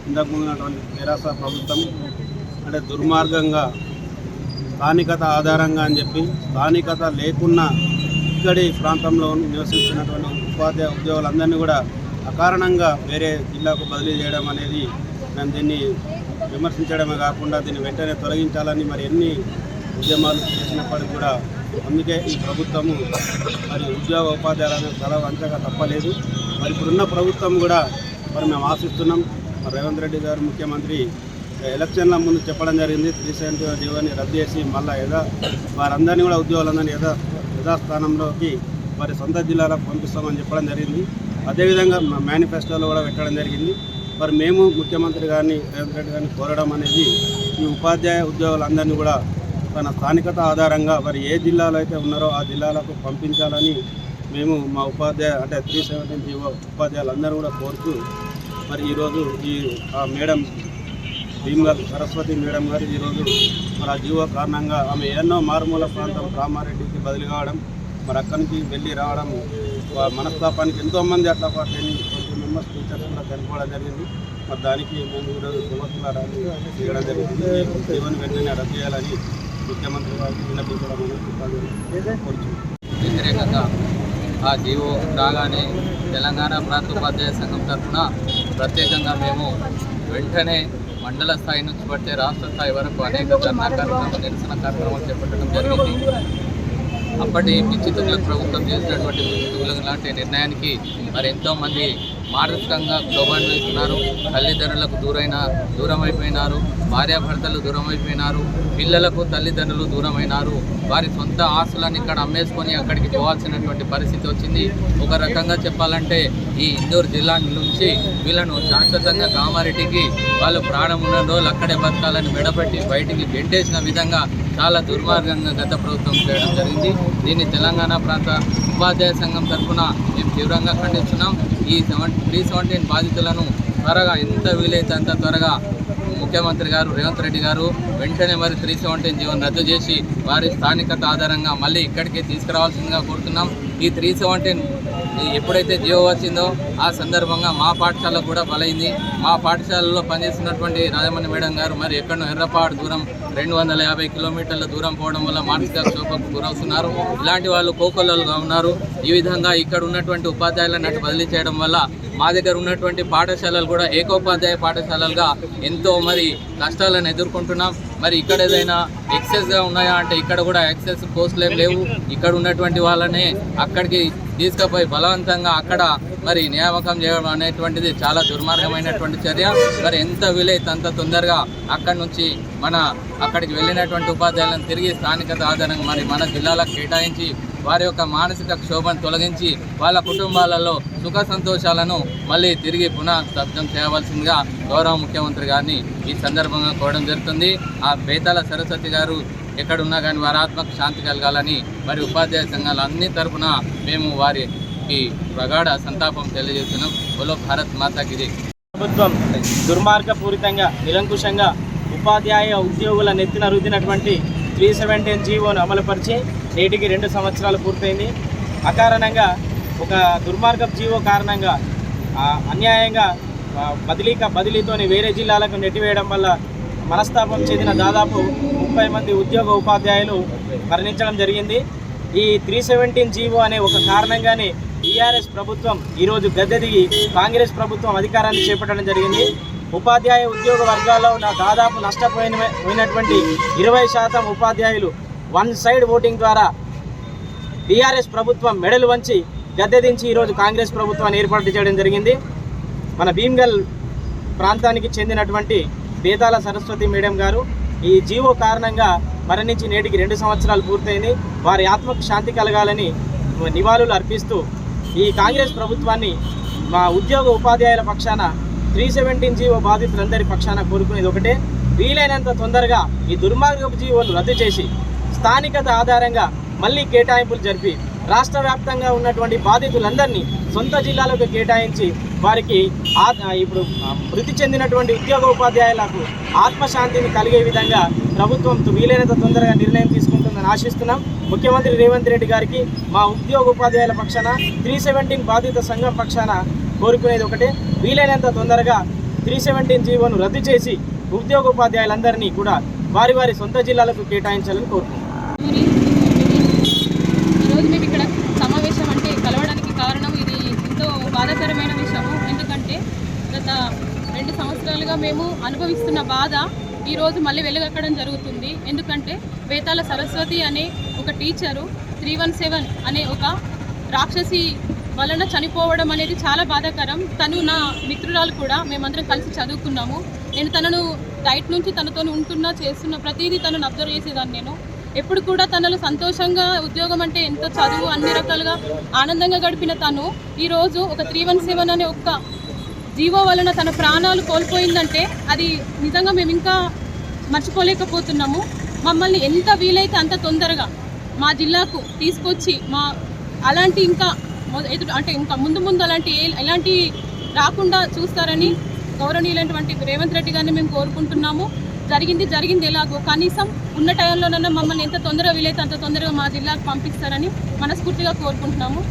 ఇంతకు ముందున్నటువంటి తెరాస ప్రభుత్వం అంటే దుర్మార్గంగా స్థానికత ఆధారంగా అని చెప్పి స్థానికత లేకున్నా ఇక్కడి ప్రాంతంలో నివసిస్తున్నటువంటి ఉపాధ్యాయ ఉద్యోగులందరినీ కూడా అకారణంగా వేరే జిల్లాకు బదిలీ చేయడం అనేది మేము దీన్ని విమర్శించడమే కాకుండా దీన్ని వెంటనే తొలగించాలని మరి ఎన్ని ఉద్యమాలు చేసినప్పటికీ కూడా అందుకే ఈ ప్రభుత్వము మరి ఉద్యోగ ఉపాధ్యాయులను తల వంచగా తప్పలేదు. మరి ఇప్పుడున్న ప్రభుత్వం కూడా మరి మేము ఆశిస్తున్నాం. మరి రేవంత్ రెడ్డి గారు ముఖ్యమంత్రి ఎలక్షన్ల ముందు చెప్పడం జరిగింది 370 జీవోని రద్దు చేసి మళ్ళీ వారందరినీ కూడా ఉద్యోగులందరినీ యథాస్థానంలోకి మరి సొంత జిల్లాలకు పంపిస్తామని చెప్పడం జరిగింది. అదేవిధంగా మా మేనిఫెస్టోలో కూడా పెట్టడం జరిగింది. మరి మేము ముఖ్యమంత్రి గారిని రేవంత్ రెడ్డి గారిని కోరడం అనేది ఈ ఉపాధ్యాయ ఉద్యోగులందరినీ కూడా తన స్థానికత ఆధారంగా మరి ఏ జిల్లాలో అయితే ఉన్నారో ఆ జిల్లాలకు పంపించాలని మేము మా ఉపాధ్యాయ అంటే 370 జీవో ఉపాధ్యాయులందరూ కూడా కోరుతూ మరి ఈరోజు మేడం భీమ్గల్ సరస్వతి మేడం గారు ఈరోజు మరి ఆ జీవో కారణంగా ఆమె ఎన్నో మారుమూల ప్రాంతం కామారెడ్డికి బదిలీ కావడం మరి అక్కడి నుంచి వెళ్ళి రావడం మనస్తాపానికి ఎంతోమంది అట్లా 20 మెంబర్స్ టీచర్స్ కూడా చనిపోవడం జరిగింది. మరి దానికి మేము ఈరోజు ప్రభుత్వ ర్యాలీ చేయడం జరిగింది. జీవోని వెంటనే రద్దు చేయాలని ముఖ్యమంత్రి గారికి విన్నపించడం వ్యతిరేకంగా ఆ జీవో రాగానే తెలంగాణ ప్రాంత ఉపాధ్యాయ సంఘం తరఫున ప్రత్యేకంగా మేము వెంటనే మండల స్థాయి నుంచి పడితే రాష్ట్ర స్థాయి వరకు అనేక ధర్నా కార్యక్రమాలు నిరసన కార్యక్రమాలు చేపట్టడం జరిగింది. అప్పటి పిచ్చితుగులకు ప్రభుత్వం చేసినటువంటి పిచ్చితుగులకు లాంటి నిర్ణయానికి మరి ఎంతోమంది మానసికంగా క్షోభాన్విస్తున్నారు. తల్లిదండ్రులకు దూరం అయిపోయినారు, భార్యాభర్తలు దూరం అయిపోయినారు, పిల్లలకు తల్లిదండ్రులు దూరమైనారు. వారి సొంత ఆస్తులను ఇక్కడ అమ్మేసుకొని అక్కడికి పోవాల్సినటువంటి పరిస్థితి వచ్చింది. ఒక రకంగా చెప్పాలంటే ఈ ఇందూరు జిల్లా నుంచి వీళ్ళను శాశ్వతంగా కామారెడ్డికి వాళ్ళు ప్రాణం ఉన్న రోజులు అక్కడే బతకాలని మెడపెట్టి బయటికి గెంటేసిన విధంగా చాలా దుర్మార్గంగా గత ప్రభుత్వం చేయడం జరిగింది. దీన్ని తెలంగాణ ప్రాంత ఉపాధ్యాయ సంఘం తరఫున మేము తీవ్రంగా ఖండిస్తున్నాం. ఈ 317 బాధితులను త్వరగా ఎంత వీలైతే అంత త్వరగా ముఖ్యమంత్రి గారు రేవంత్ రెడ్డి గారు వెంటనే మరి 317 జీవోను రద్దు చేసి వారి స్థానికత ఆధారంగా మళ్ళీ ఇక్కడికి తీసుకురావాల్సిందిగా కోరుతున్నాం. ఈ 317 ఎప్పుడైతే జీవో వచ్చిందో ఆ సందర్భంగా మా పాఠశాలకు కూడా బలైంది. మా పాఠశాలలో పనిచేస్తున్నటువంటి రాజమణి మేడం గారు మరి ఎక్కడో ఎర్రపాడు దూరం 250 కిలోమీటర్ల దూరం పోవడం వల్ల మానసిక క్షోభకు గురవుతున్నారు. ఇలాంటి వాళ్ళు కోకొల్లలుగా ఉన్నారు. ఈ విధంగా ఇక్కడ ఉన్నటువంటి ఉపాధ్యాయులను అటు బదిలీ చేయడం వల్ల మా దగ్గర ఉన్నటువంటి పాఠశాలలు కూడా ఏకోపాధ్యాయ పాఠశాలలుగా ఎంతో మరి కష్టాలను ఎదుర్కొంటున్నాం. మరి ఇక్కడ ఏదైనా ఎక్సెస్గా ఉన్నాయా అంటే ఇక్కడ కూడా ఎక్సెస్ పోస్టులు ఏం లేవు. ఇక్కడ ఉన్నటువంటి వాళ్ళనే అక్కడికి తీసుకుపోయి బలవంతంగా అక్కడ మరి నియామకం చేయడం అనేటువంటిది చాలా దుర్మార్గమైనటువంటి చర్య. మరి ఎంత వీలైతే అంత తొందరగా అక్కడి నుంచి అక్కడికి వెళ్ళినటువంటి ఉపాధ్యాయులను తిరిగి స్థానికత ఆధారంగా మరి మన జిల్లాలకు కేటాయించి వారి యొక్క మానసిక క్షోభను తొలగించి వాళ్ళ కుటుంబాలలో సుఖ సంతోషాలను మళ్ళీ తిరిగి పునఃస్థాపితం చేయవలసిందిగా గౌరవ ముఖ్యమంత్రి గారిని ఈ సందర్భంగా కోరడం జరుగుతుంది. ఆ బేతాల సరస్వతి గారు ఎక్కడున్నా కానీ వారి ఆత్మకు శాంతి కలగాలని మరి ఉపాధ్యాయ సంఘాలు అన్ని తరఫున మేము వారికి ప్రగాఢ సంతాపం తెలియజేస్తున్నాం. బోలో భారత్ మాతాకి జై. ప్రభుత్వం దుర్మార్గపూరితంగా నిరంకుశంగా ఉపాధ్యాయ ఉద్యోగుల నెత్తిన రుద్దినటువంటి 317 జీవోను అమలుపరిచి నేటికి 2 సంవత్సరాలు పూర్తయింది. అకారణంగా ఒక దుర్మార్గ జీవో కారణంగా అన్యాయంగా బదిలీతోని వేరే జిల్లాలకు నెట్టివేయడం వల్ల మనస్తాపం చెందిన దాదాపు 30 మంది ఉద్యోగ ఉపాధ్యాయులు మరణించడం జరిగింది. ఈ 317 జీవో అనే ఒక కారణంగానే టీఆర్ఎస్ ప్రభుత్వం ఈరోజు గద్దె దిగి కాంగ్రెస్ ప్రభుత్వం అధికారాన్ని చేపట్టడం జరిగింది. ఉపాధ్యాయ ఉద్యోగ వర్గాల్లో దాదాపు నష్టపోయినటువంటి 20% ఉపాధ్యాయులు వన్ సైడ్ ఓటింగ్ ద్వారా టీఆర్ఎస్ ప్రభుత్వం మెడలు వంచి గద్దె దించి ఈరోజు కాంగ్రెస్ ప్రభుత్వాన్ని ఏర్పాటు చేయడం జరిగింది. మన భీమ్గల్ ప్రాంతానికి చెందినటువంటి బేతాల సరస్వతి మేడం గారు ఈ జీవో కారణంగా మరణించి నేటికి 2 సంవత్సరాలు పూర్తయింది. వారి ఆత్మకు శాంతి కలగాలని నివాళులు అర్పిస్తూ ఈ కాంగ్రెస్ ప్రభుత్వాన్ని మా ఉద్యోగ ఉపాధ్యాయుల పక్షాన 317 జీవో బాధితులందరి పక్షాన కోరుకునేది ఒకటే, వీలైనంత తొందరగా ఈ దుర్మార్గపు జీవోను రద్దు చేసి స్థానికత ఆధారంగా మళ్ళీ కేటాయింపులు జరిపి రాష్ట్ర వ్యాప్తంగా ఉన్నటువంటి బాధితులందరినీ సొంత జిల్లాలకు కేటాయించి వారికి ఇప్పుడు మృతి చెందినటువంటి ఉద్యోగ ఉపాధ్యాయులకు ఆత్మశాంతిని కలిగే విధంగా ప్రభుత్వం వీలైనంత తొందరగా నిర్ణయం తీసుకుంటుందని ఆశిస్తున్నాం. ముఖ్యమంత్రి రేవంత్ రెడ్డి గారికి మా ఉద్యోగ ఉపాధ్యాయుల పక్షాన 317 బాధిత సంఘం పక్షాన కోరుకునేది ఒకటే, వీలైనంత తొందరగా 317 జీవోను రద్దు చేసి ఉద్యోగోపాధ్యాయులందరినీ కూడా వారి వారి సొంత జిల్లాలకు కేటాయించాలని కోరుకుంటున్నాం. ఈరోజు మేము ఇక్కడ సమావేశం అంటే కలవడానికి కారణం ఇది ఎంతో బాధాకరమైన విషయము. ఎందుకంటే గత 2 సంవత్సరాలుగా మేము అనుభవిస్తున్న బాధ ఈరోజు మళ్ళీ వెలుగక్కడం జరుగుతుంది. ఎందుకంటే వేతాల సరస్వతి అనే ఒక టీచరు 317 అనే ఒక రాక్షసి వలన చనిపోవడం అనేది చాలా బాధాకరం. తను నా మిత్రురాలు కూడా, మేమందరం కలిసి చదువుకున్నాము. నేను తనను డైట్ నుంచి తనతో ఉంటున్నా చేస్తున్న ప్రతిదీ తనను అబ్జర్వ్ చేసేదాన్ని. నేను ఎప్పుడు కూడా తనలో సంతోషంగా ఉద్యోగం అంటే ఎంత చదువు అన్ని రకాలుగా ఆనందంగా గడిపిన తను ఈరోజు ఒక 317 అనే ఒక్క జీవో వలన తన ప్రాణాలు కోల్పోయిందంటే అది నిజంగా మేము ఇంకా మర్చిపోలేకపోతున్నాము. మమ్మల్ని ఎంత వీలైతే అంత తొందరగా మా జిల్లాకు తీసుకొచ్చి అలాంటి ఇంకా ముందు అలాంటి ఎలాంటి రాకుండా చూస్తారని గౌరవనీయులైనటువంటి రేవంత్ రెడ్డి గారిని మేము కోరుకుంటున్నాము. జరిగింది ఎలాగో కనీసం ఉన్న టైంలోనన్నా మమ్మల్ని ఎంత తొందరగా వీలైతే అంత తొందరగా మా జిల్లాకు పంపిస్తారని మనస్ఫూర్తిగా కోరుకుంటున్నాము.